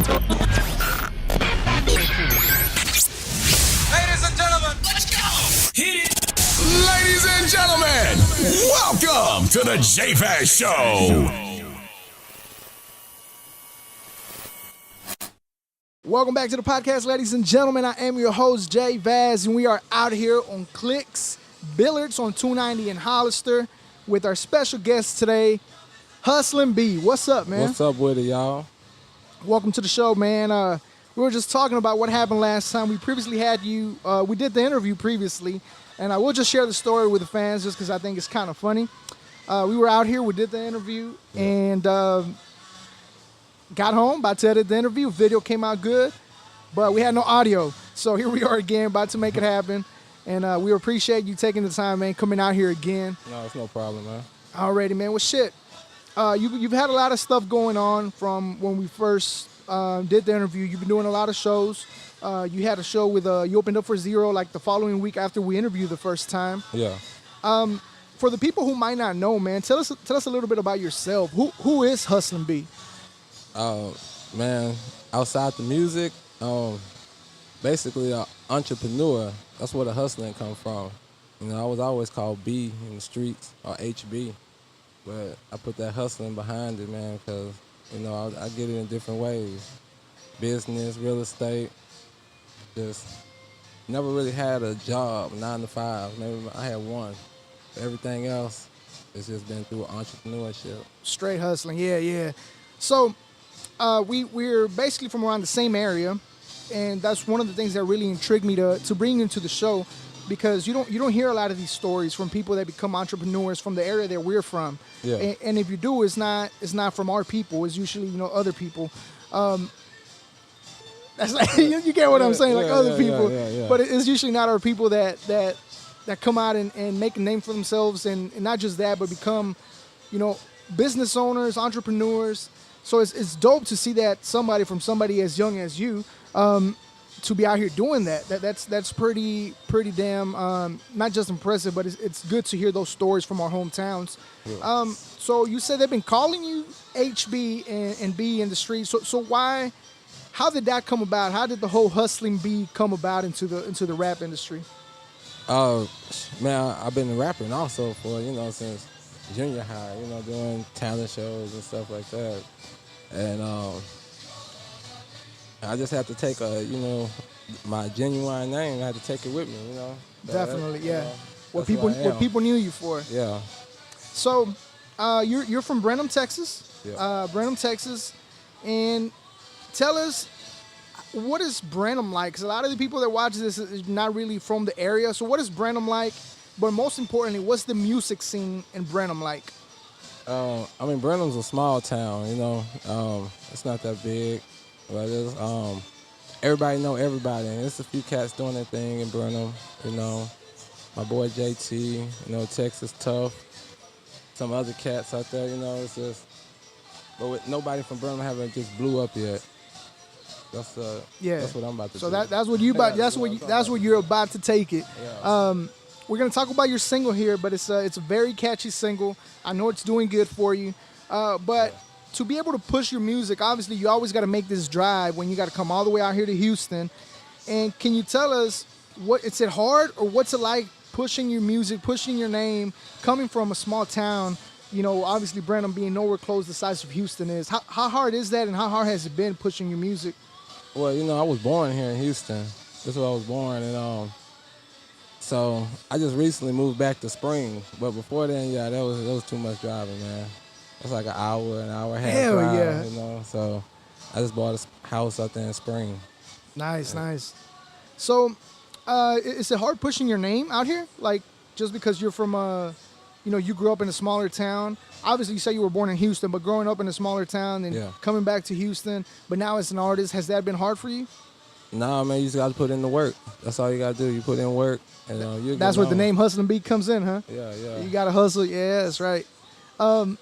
Ladies and gentlemen, let's go! Hit it! Ladies and gentlemen, welcome to the JVaz Show. Welcome back to the podcast, ladies and gentlemen. I am your host, JVaz, and we are out here on Clicks Billards on 290 in Hollister with our special guest today, Hustlin B. What's up, man? What's up with it, y'all? Welcome to the show, man. We were just talking about what happened last time. We previously had you, we did the interview previously, and I will just share the story with the fans just because I think it's kind of funny. We were out here, we did the interview, and got home, about to edit the interview. Video came out good, but we had no audio. So here we are again, about to make it happen. And we appreciate you taking the time, man, coming out here again. No, it's no problem, man. Alrighty, man. Well, shit. You've had a lot of stuff going on from when we first did the interview. You've been doing a lot of shows. You had a show with, you opened up for Zero like the following week after we interviewed the first time. Yeah. For the people who might not know, man, tell us a little bit about yourself. Who is Hustlin B? Man, outside the music, basically an entrepreneur. That's where the hustling come from. You know, I was always called B in the streets, or HB. But I put that hustling behind it, man, because, you know, I get it in different ways. Business, real estate, just never really had a job, 9 to 5. Maybe I had one. But everything else, it's just been through entrepreneurship. Straight hustling, yeah. So we're basically from around the same area, and that's one of the things that really intrigued me to bring you into the show, because you don't hear a lot of these stories from people that become entrepreneurs from the area that we're from. Yeah. And if you do, it's not from our people. It's usually other people. That's like you get what I'm saying, like other people. Yeah. But it's usually not our people that come out and make a name for themselves, and not just that, but become business owners, entrepreneurs. So it's dope to see that somebody as young as you to be out here doing that. That's pretty damn not just impressive, but it's good to hear those stories from our hometowns. Yeah. So you said they've been calling you HB and B in the streets. So how did that come about? How did the whole Hustling B come about into the rap industry? Man, I've been rapping also for since junior high. Doing talent shows and stuff like that. And I just had to take my genuine name. I had to take it with me, So definitely, yeah. What what people knew you for. Yeah. So, you're from Brenham, Texas. Yeah. Brenham, Texas, and tell us, what is Brenham like? Because a lot of the people that watch this is not really from the area. So, what is Brenham like? But most importantly, what's the music scene in Brenham like? Brenham's a small town, it's not that big, but it's, everybody know everybody, and there's a few cats doing their thing in Brenham, my boy JT, Texas Tough, some other cats out there, it's just, but with nobody from Brenham haven't just blew up yet. That's what I'm about to do. So that's what you about. That's what you're about to take it. Yeah. We're gonna talk about your single here, but it's a very catchy single. I know it's doing good for you, but to be able to push your music, obviously you always got to make this drive when you got to come all the way out here to Houston. And can you tell us is it hard, or what's it like pushing your music, pushing your name, coming from a small town? Obviously Brenham being nowhere close the size of Houston is. How hard is that, and how hard has it been pushing your music? Well, I was born here in Houston. That's where I was born, and so I just recently moved back to Spring. But before then, that was too much driving, man. It's like an hour and a half Hell drive, yeah. So I just bought a house out there in Spring. Nice. So, is it hard pushing your name out here? Like, just because you're from you grew up in a smaller town. Obviously, you say you were born in Houston, but growing up in a smaller town and coming back to Houston, but now as an artist, has that been hard for you? Nah, man, you just got to put in the work. That's all you got to do. You put in work, and that's where the name Hustlin B comes in, huh? Yeah. You got to hustle. Yeah, that's right. So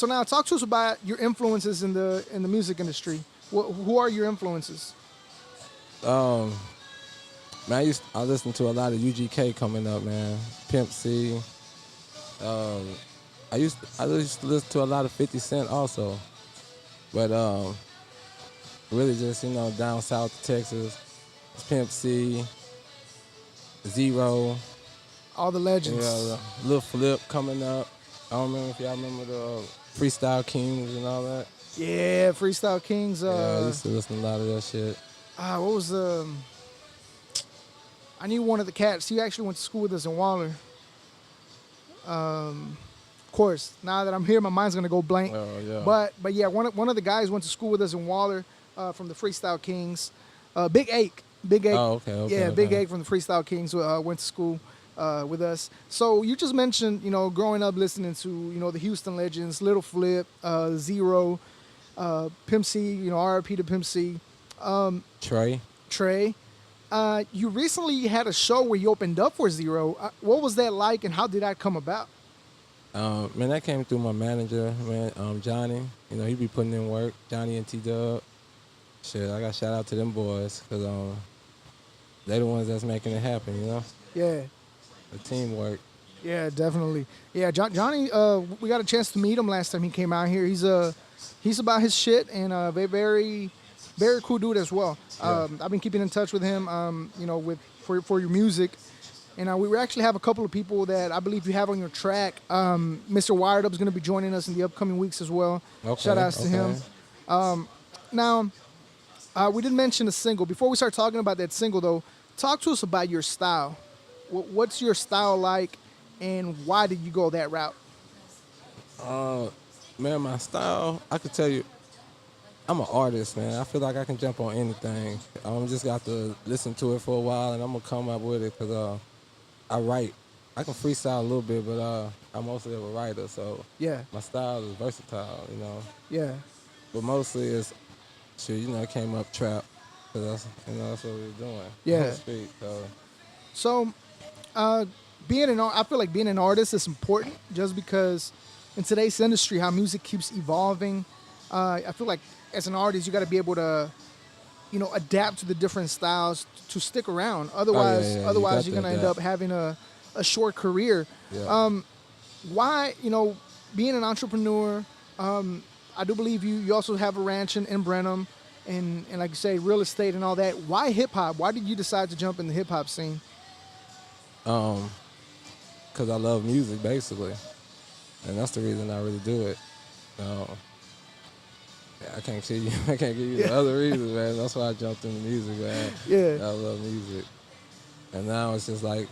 now talk to us about your influences in the music industry. Who are your influences? Man, I listened to a lot of UGK coming up, man. Pimp C. I used to listen to a lot of 50 Cent also. But really just, down south of Texas. It's Pimp C, Zero, All the legends. Lil Flip coming up. I don't remember if y'all remember the Freestyle Kings and all that. Yeah, Freestyle Kings. Yeah, I used to listen to a lot of that shit. What was I knew one of the cats. He actually went to school with us in Waller. Of course, now that I'm here, my mind's gonna go blank. Oh, yeah. But yeah, one of the guys went to school with us in Waller from the Freestyle Kings. Big Ake. Oh, okay. Yeah, okay. Big Ake from the Freestyle Kings went to school with us. So you just mentioned, growing up listening to, the Houston legends, Little Flip, Zero, Pimp C, RIP to Pimp C. Trey. You recently had a show where you opened up for Zero. What was that like, and how did that come about? Man, that came through my manager, man, Johnny. He be putting in work, Johnny and T-Dub. Shit, I got shout out to them boys, because they the ones that's making it happen, Yeah. The teamwork. Yeah, definitely. Yeah, Johnny, we got a chance to meet him last time he came out here. He's about his shit, and very, very cool dude as well. Yeah. I've been keeping in touch with him, for your music. And we actually have a couple of people that I believe you have on your track. Mr. Wired Up is going to be joining us in the upcoming weeks as well. Okay, Shout outs to him. Now, we didn't mention a single. Before we start talking about that single, though, talk to us about your style. What's your style like, and why did you go that route? Man, my style, I could tell you, I'm an artist, man. I feel like I can jump on anything. I'm just got to listen to it for a while, and I'm going to come up with it, because I write. I can freestyle a little bit, but I'm mostly a writer, so Yeah. my style is versatile, Yeah. But mostly it's, shit, it came up trap, because that's what we were doing. Yeah. On the street, So, I feel like being an artist is important, just because in today's industry, how music keeps evolving. I feel like as an artist, you got to be able to, adapt to the different styles to stick around. Otherwise, yeah. You're gonna end up having a short career. Yeah. Why, being an entrepreneur, I do believe you also have a ranch in Brenham, and like you say, real estate and all that. Why hip hop? Why did you decide to jump in the hip hop scene? Because I love music, basically. And that's the reason I really do it. I can't give you the other reasons, man. That's why I jumped into music, man. Yeah. I love music. And now it's just I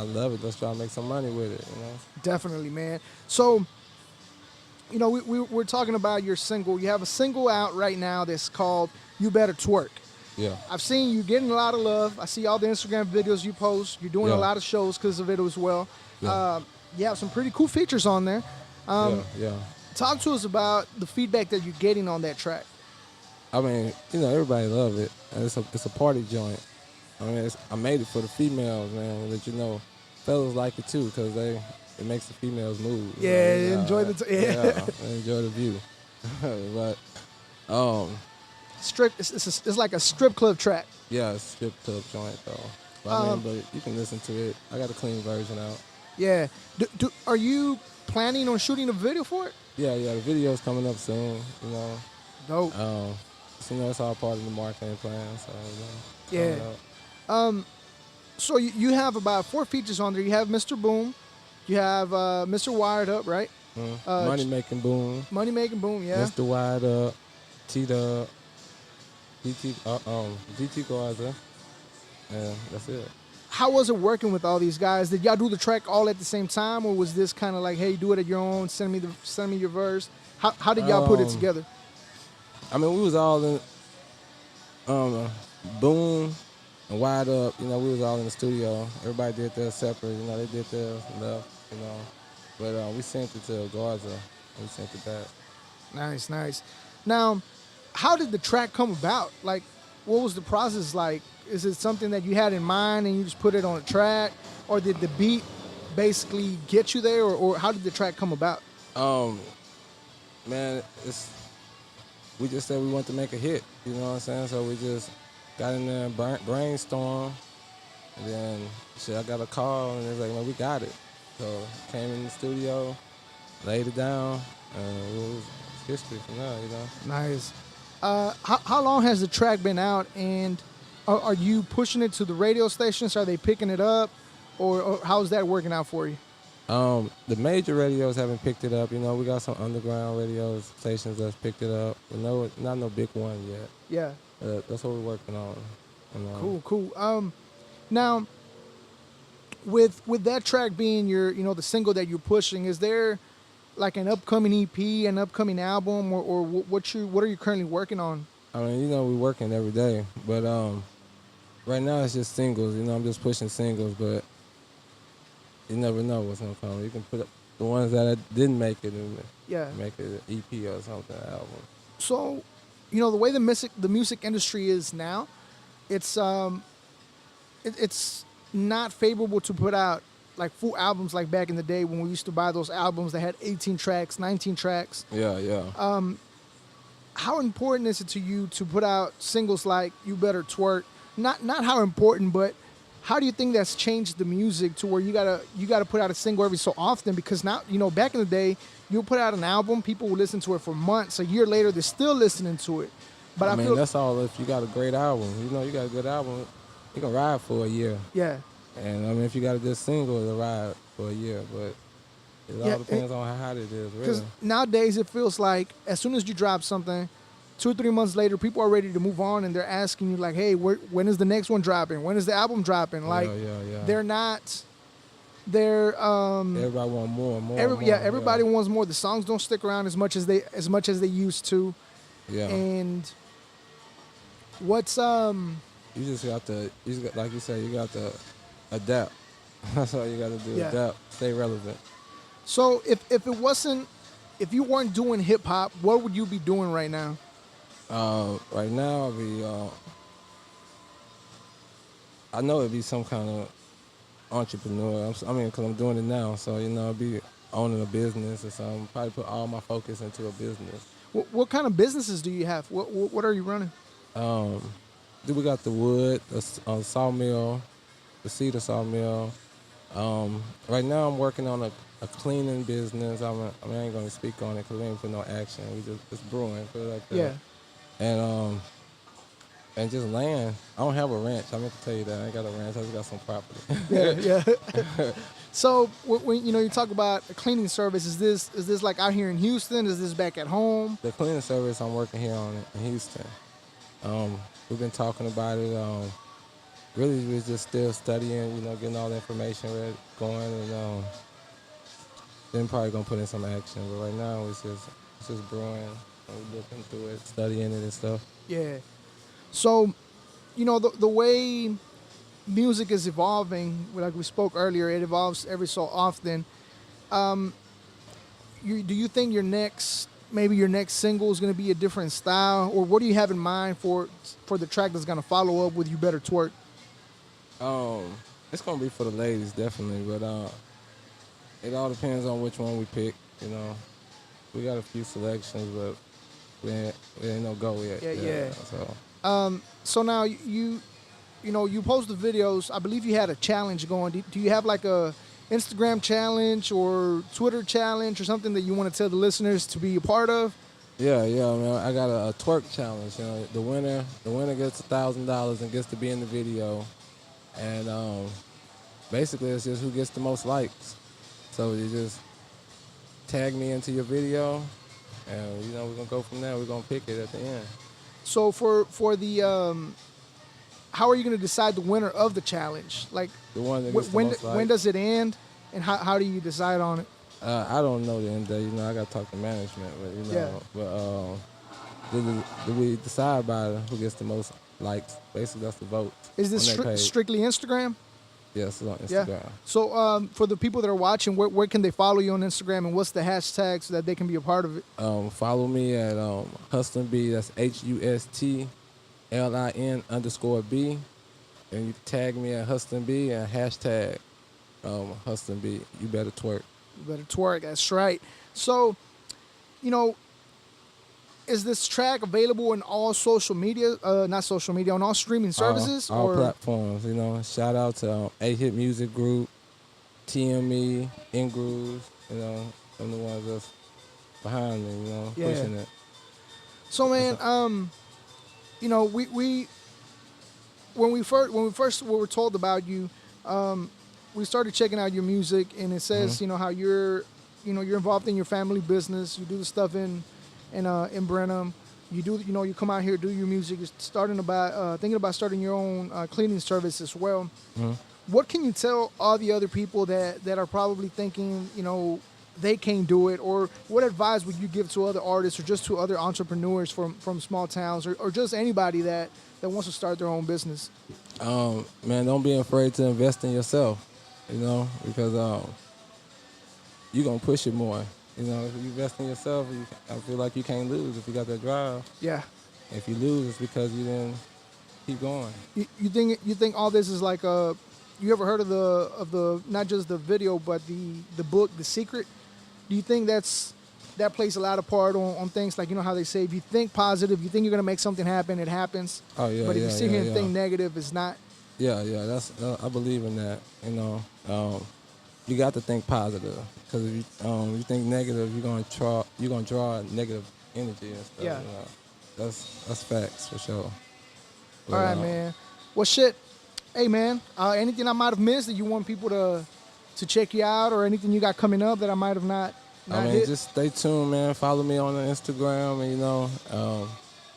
love it. Let's try to make some money with it, Definitely, man. So, we're talking about your single. You have a single out right now that's called You Better Twerk. Yeah. I've seen you getting a lot of love. I see all the Instagram videos you post. You're doing a lot of shows because of it as well. Yeah. You have some pretty cool features on there. Yeah. Talk to us about the feedback that you're getting on that track. I mean, everybody love it. And it's a party joint. I mean, I made it for the females, man. That fellas like it too, because it makes the females move. Yeah, enjoy the enjoy the view. But strip. It's like a strip club track. yeah, it's a strip club joint though. But you can listen to it. I got a clean version out. Yeah. Are you planning on shooting a video for it? Yeah, the video's coming up soon. Dope. It's all part of the marketing plan. So Yeah. So you have about 4 features on there. You have Mr. Boom, you have Mr. Wired Up, right? Money Making Boom. Money Making Boom, yeah. Mr. Wired Up, T-Dub, GT Garza, and that's it. How was it working with all these guys? Did y'all do the track all at the same time, or was this kind of like, hey, do it at your own, send me your verse? How did y'all put it together? I mean, we was all in Boom and Wired Up. We was all in the studio. Everybody did their separate. They did their left. But we sent it to Garza. And we sent it back. Nice. Now, how did the track come about? Like, what was the process like? Is it something that you had in mind and you just put it on a track, or did the beat basically get you there, or how did the track come about? Man, we just said we want to make a hit. You know what I'm saying? So we just got in there and brainstormed, and then I got a call and it was like, man, we got it. So came in the studio, laid it down, and it was history from there. Nice. How long has the track been out, and are you pushing it to the radio stations? Are they picking it up, or how's that working out for you? The major radios haven't picked it up. You know, we got some underground radio stations that's picked it up, but not no big one yet. Yeah. That's what we're working on. You know. Cool. Now, with that track being the single that you're pushing, is there like an upcoming EP, an upcoming album, or what are you currently working on? I mean, you know, we're working every day, but right now it's just singles. You know, I'm just pushing singles, but you never know what's gonna come. You can put up the ones that didn't make it and make it an EP or something, an album. So, the way the music industry is now, it's not favorable to put out like full albums like back in the day when we used to buy those albums that had 18 tracks, 19 tracks. Yeah. How important is it to you to put out singles like "You Better Twerk"? Not how important, but how do you think that's changed the music to where you gotta put out a single every so often? Because now, back in the day, you'll put out an album, people will listen to it for months. A year later, they're still listening to it. But I mean, that's all if you got a great album. You got a good album, you can ride for a year. Yeah. And I mean, if you got a good single, it'll ride for a year. But it all depends on how hot it is, really. Because nowadays, it feels like as soon as you drop something, 2 or 3 months later, people are ready to move on, and they're asking you like, "Hey, when is the next one dropping? When is the album dropping?" Like, they're not. They're everybody want more. Everybody wants more. The songs don't stick around as much as they used to. Yeah. And what's You just got like you said, you got to adapt. That's all you got to do. Yeah. Adapt, stay relevant. So if you weren't doing hip hop, what would you be doing right now? Right now, I'll be. I know it'd be some kind of entrepreneur. Because I'm doing it now, so I'll be owning a business or something. Probably put all my focus into a business. What kind of businesses do you have? What are you running? We got the wood, the sawmill, the cedar sawmill. Right now, I'm working on a cleaning business. I ain't gonna speak on it because we ain't put no action. We just brewing, put it like that. Yeah. And just land. I don't have a ranch. I meant to tell you that. I ain't got a ranch. I just got some property. Yeah. So when you talk about a cleaning service, is this like out here in Houston? Is this back at home? The cleaning service I'm working here on in Houston. We've been talking about it. Really, we're just still studying. Getting all the information going, and then probably gonna put in some action. But right now, it's just brewing. We're looking through it, studying it and stuff. Yeah. So, the way music is evolving, like we spoke earlier, it evolves every so often. Do you think your next single is going to be a different style, or what do you have in mind for the track that's going to follow up with "You Better Twerk"? It's gonna be for the ladies, definitely, but it all depends on which one we pick. We got a few selections, but we ain't no go yet. Yeah. So. So now you post the videos. I believe you had a challenge going. Do you have like a Instagram challenge or Twitter challenge or something that you want to tell the listeners to be a part of? Yeah, man. I got a twerk challenge. The winner gets $1,000 and gets to be in the video, and basically it's just who gets the most likes. So you just tag me into your video, and we're gonna go from there. We're gonna pick it at the end. So for the how are you gonna decide the winner of the challenge? Like the one that gets the most likes. When does it end, and how do you decide on it? I don't know the end day. I got to talk to management, but we decide by who gets the most likes. Basically, that's the vote. Is this strictly Instagram? Yes, it's on Instagram. Yeah. So for the people that are watching, where can they follow you on Instagram, and what's the hashtag so that they can be a part of it? Follow me at Hustlin B. That's HUSTLIN_B, and you can tag me at Hustlin B and hashtag Hustlin B. You better twerk. You better twerk. That's right. So, is this track available in all social media? Not social media, on all streaming services? All platforms. Shout out to A-Hit Music Group, TME, Ingrooves. Them the ones that's behind me. Pushing it. So man, you know, we when we first were told about you, we started checking out your music, and it says, you know, how you're involved in your family business. You do the stuff in Brenham. You do, you know, you come out here, do your music. You're thinking about starting your own cleaning service as well. What can you tell all the other people that are probably thinking, you know, they can't do it, or what advice would you give to other artists or just to other entrepreneurs from small towns, or just anybody that wants to start their own business? Man, don't be afraid to invest in yourself, you know, because you're going to push it more. You know, if you invest in yourself, I feel like you can't lose if you got that drive. Yeah. If you lose, it's because you didn't keep going. You think all this is like you ever heard of the not just the video but the book The Secret? Do you think that plays a lot of part on things like, you know how they say, if you think positive, you think you're gonna make something happen, it happens. Oh yeah. But if you sit here and think negative, it's not. Yeah. That's I believe in that. You know, you got to think positive, because if you think negative, you're gonna draw negative energy and stuff. Yeah. You know? That's facts for sure. But, All right, man. Well, shit. Hey, man. Anything I might have missed that you want people to check you out, or anything you got coming up that I might have not hit? Just stay tuned, man. Follow me on Instagram, and you know,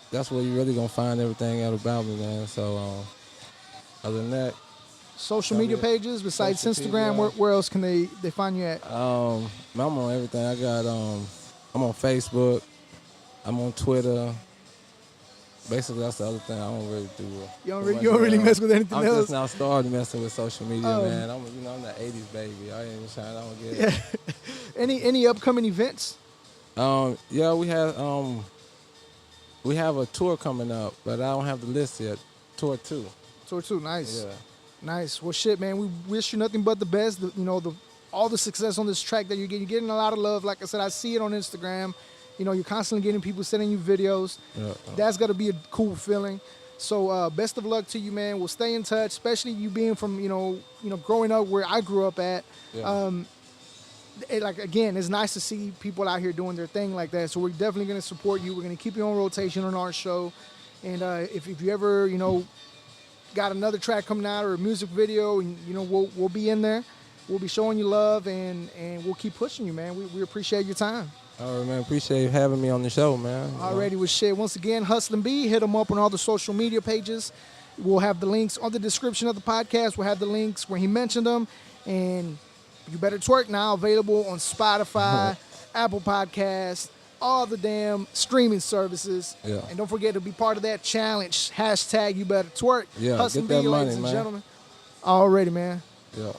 that's where you're really gonna find everything out about me, man. So, other than that, social media pages besides social Instagram, media. where else can they find you at? I'm on everything. I got I'm on Facebook. I'm on Twitter. Basically, that's the other thing. I don't really do. You don't really mess with anything I'm else? just now starting messing with social media, man. I'm the '80s baby. I ain't trying. I don't get it. Any upcoming events? Yeah, we have a tour coming up, but I don't have the list yet. Tour 2. Tour 2, nice. Yeah. Nice. Well, shit, man. We wish you nothing but the best. All the success on this track that you're getting. You're getting a lot of love. Like I said, I see it on Instagram. You know, you're constantly getting people sending you videos. Yeah. That's got to be a cool feeling. So best of luck to you, man. We'll stay in touch, especially you being from, growing up where I grew up at. Yeah. Again, it's nice to see people out here doing their thing like that. So we're definitely going to support you. We're going to keep you on rotation on our show. And if you ever, got another track coming out or a music video, and we'll be in there. We'll be showing you love, and we'll keep pushing you, man. We appreciate your time. All right, man. Appreciate you having me on the show, man. Already with shit. Once again, Hustlin B. Hit them up on all the social media pages. We'll have the links on the description of the podcast. We'll have the links where he mentioned them. And You Better Twerk now available on Spotify, Apple Podcasts, all the damn streaming services. Yeah. And don't forget to be part of that challenge. #YouBetterTwerk. Yeah, Hustlin get that B, money, ladies and man. gentlemen. Already, man. Yeah.